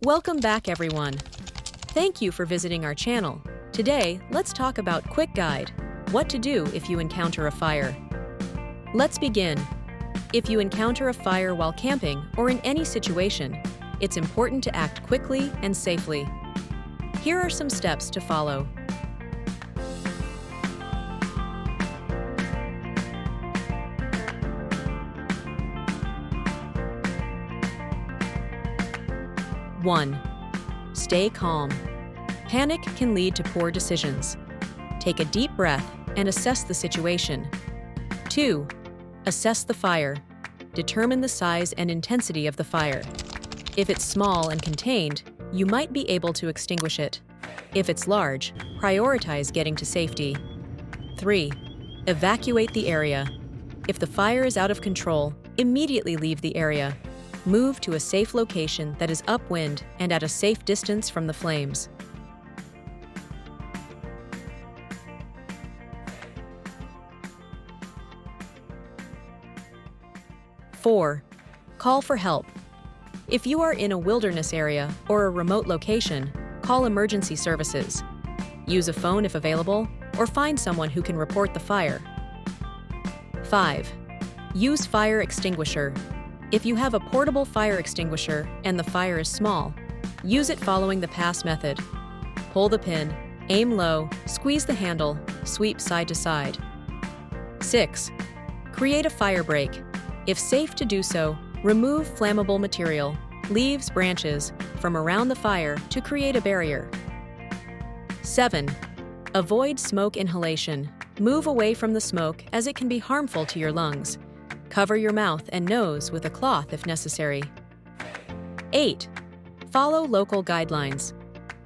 Welcome back, everyone. Thank you for visiting our channel. Today, let's talk about Quick Guide: what to do if you encounter a fire. Let's begin. If you encounter a fire while camping or in any situation, it's important to act quickly and safely. Here are some steps to follow. One, stay calm. Panic can lead to poor decisions. Take a deep breath and assess the situation. 2. Assess the fire. Determine the size and intensity of the fire. If it's small and contained, you might be able to extinguish it. If it's large, prioritize getting to safety. 3. Evacuate the area. If the fire is out of control, immediately leave the area. Move to a safe location that is upwind and at a safe distance from the flames. 4. Call for help. If you are in a wilderness area or a remote location, call emergency services. Use a phone if available, or find someone who can report the fire. 5. Use fire extinguisher. If you have a portable fire extinguisher and the fire is small, use it following the pass method. Pull the pin, aim low, squeeze the handle, sweep side to side. 6. Create a fire break. If safe to do so, remove flammable material, leaves, branches, from around the fire to create a barrier. 7. Avoid smoke inhalation. Move away from the smoke as it can be harmful to your lungs. Cover your mouth and nose with a cloth if necessary. 8. Follow local guidelines.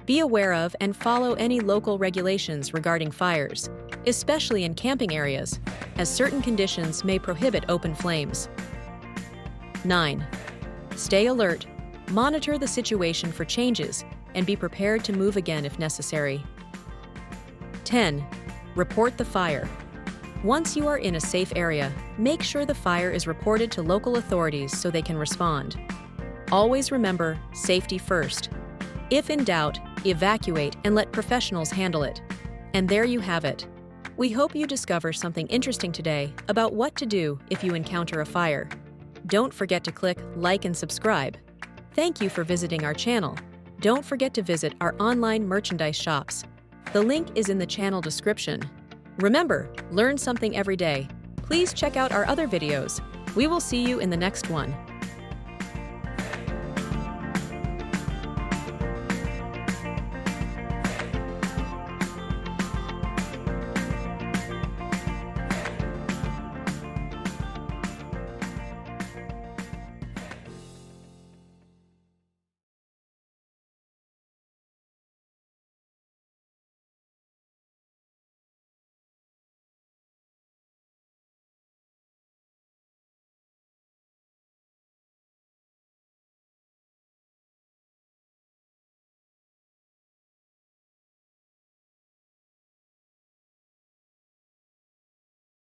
Be aware of and follow any local regulations regarding fires, especially in camping areas, as certain conditions may prohibit open flames. 9. Stay alert. Monitor the situation for changes and be prepared to move again if necessary. 10. Report the fire. Once you are in a safe area, make sure the fire is reported to local authorities so they can respond. Always remember, safety first. If in doubt, evacuate and let professionals handle it. And there you have it. We hope you discover something interesting today about what to do if you encounter a fire. Don't forget to click like and subscribe. Thank you for visiting our channel. Don't forget to visit our online merchandise shops. The link is in the channel description. Remember, learn something every day. Please check out our other videos. We will see you in the next one.